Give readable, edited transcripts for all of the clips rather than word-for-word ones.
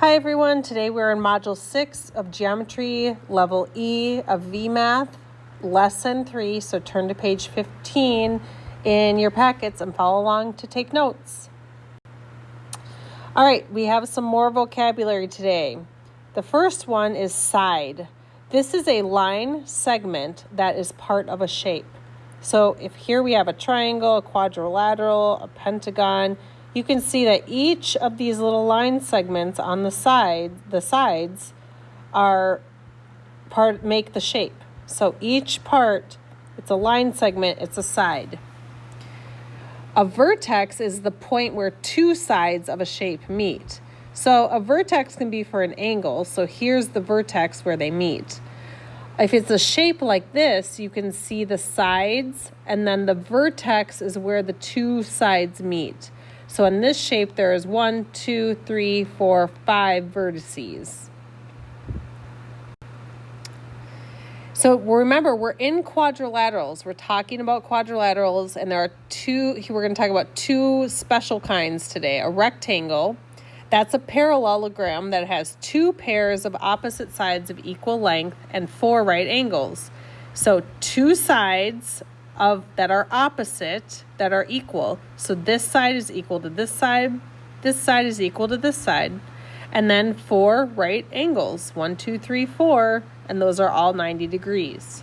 Hi everyone, today we're in Module 6 of Geometry, Level E of VMath, Lesson 3, so turn to page 15 in your packets and follow along to take notes. All right, we have some more vocabulary today. The first one is side. This is a line segment that is part of a shape. So if here we have a triangle, a quadrilateral, a pentagon, you can see that each of these little line segments on the sides are make the shape. So each part, it's a line segment, it's a side. A vertex is the point where two sides of a shape meet. So a vertex can be for an angle. So here's the vertex where they meet. If it's a shape like this, you can see the sides, and then the vertex is where the two sides meet. So in this shape, there is 1, 2, 3, 4, 5 vertices. So remember, we're in quadrilaterals. We're talking about quadrilaterals, and there are we're going to talk about two special kinds today. A rectangle, that's a parallelogram that has two pairs of opposite sides of equal length and four right angles. So two sides that are opposite, that are equal. So this side is equal to this side is equal to this side, and then four right angles, 1, 2, 3, 4, and those are all 90 degrees.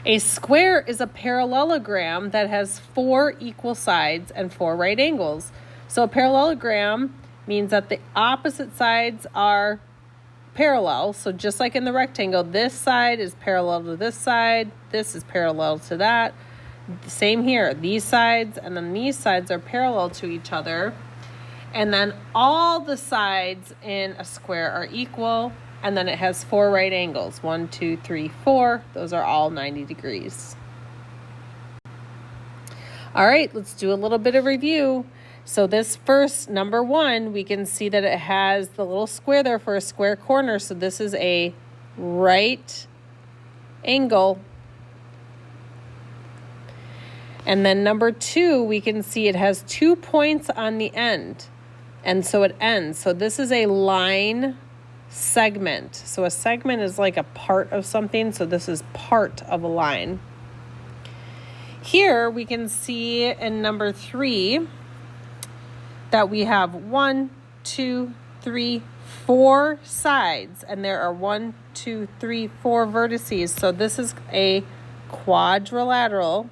A square is a parallelogram that has four equal sides and four right angles. So a parallelogram means that the opposite sides are parallel. So just like in the rectangle, this side is parallel to this side, this is parallel to that. Same here, these sides and then these sides are parallel to each other. And then all the sides in a square are equal, and then it has four right angles, 1, 2, 3, 4. Those are all 90 degrees. All right, let's do a little bit of review. So this first, number 1, we can see that it has the little square there for a square corner. So this is a right angle. And then number 2, we can see it has 2 points on the end. And so it ends. So this is a line segment. So a segment is like a part of something. So this is part of a line. Here we can see in number 3, that we have 1, 2, 3, 4 sides, and there are 1, 2, 3, 4 vertices. So this is a quadrilateral.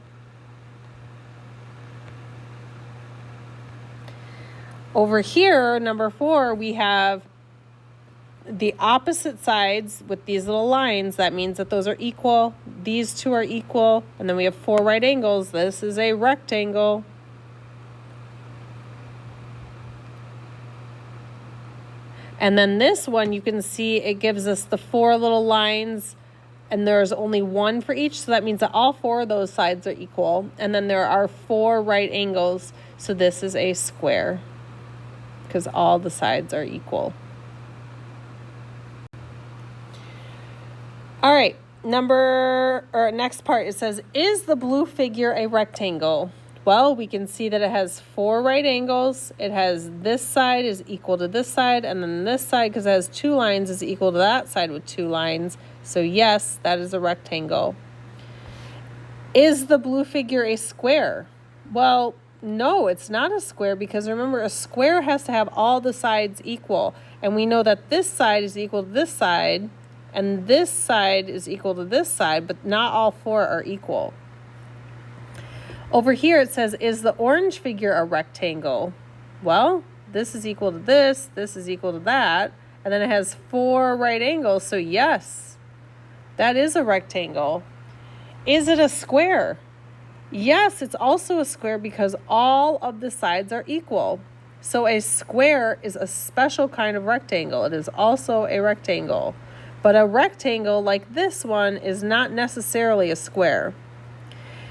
Over here, number 4, we have the opposite sides with these little lines. That means that those are equal. These two are equal, and then we have 4 right angles. This is a rectangle. And then this one, you can see it gives us the 4 little lines, and there's only 1 for each. So that means that all 4 of those sides are equal. And then there are 4 right angles. So this is a square because all the sides are equal. All right, next part, it says, is the blue figure a rectangle? Well, we can see that it has 4 right angles. It has this side is equal to this side, and then this side, because it has 2 lines, is equal to that side with 2 lines. So yes, that is a rectangle. Is the blue figure a square? Well, no, it's not a square, because remember, a square has to have all the sides equal. And we know that this side is equal to this side, and this side is equal to this side, but not all 4 are equal. Over here it says, is the orange figure a rectangle? Well, this is equal to this is equal to that, and then it has 4 right angles, so yes, that is a rectangle. Is it a square? Yes, it's also a square because all of the sides are equal. So a square is a special kind of rectangle. It is also a rectangle. But a rectangle like this one is not necessarily a square.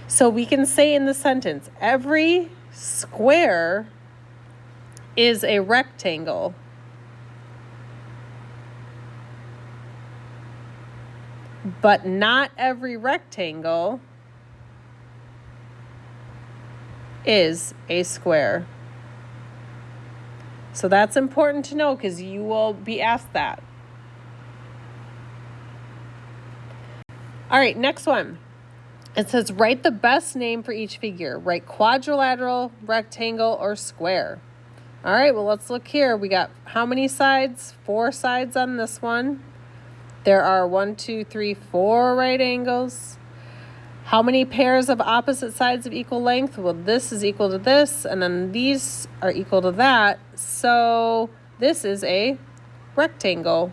So we can say in the sentence, every square is a rectangle. But not every rectangle is a square. So that's important to know because you will be asked that. All right, next one. It says, write the best name for each figure. Write quadrilateral, rectangle, or square. All right, well, let's look here. We got how many sides? 4 sides on this one. There are 1, 2, 3, 4 right angles. How many pairs of opposite sides of equal length? Well, this is equal to this, and then these are equal to that. So this is a rectangle.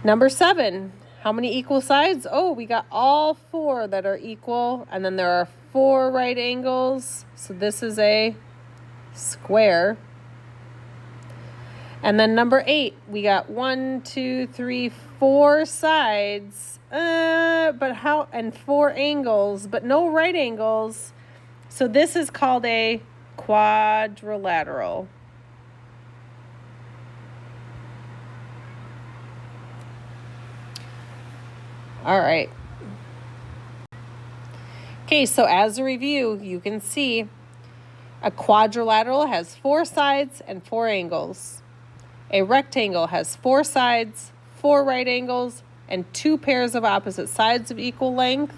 Number 7. How many equal sides? Oh, we got all 4 that are equal, and then there are 4 right angles. So this is a square. And then number 8, we got 1, 2, 3, 4 sides, and 4 angles, but no right angles. So this is called a quadrilateral. All right. Okay, so as a review, you can see a quadrilateral has 4 sides and 4 angles. A rectangle has 4 sides, 4 right angles, and 2 pairs of opposite sides of equal length.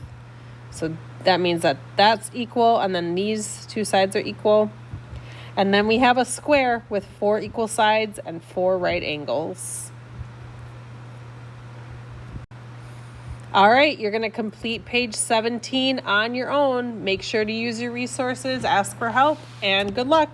So that means that that's equal, and then these 2 sides are equal. And then we have a square with 4 equal sides and 4 right angles. All right, you're going to complete page 17 on your own. Make sure to use your resources, ask for help, and good luck.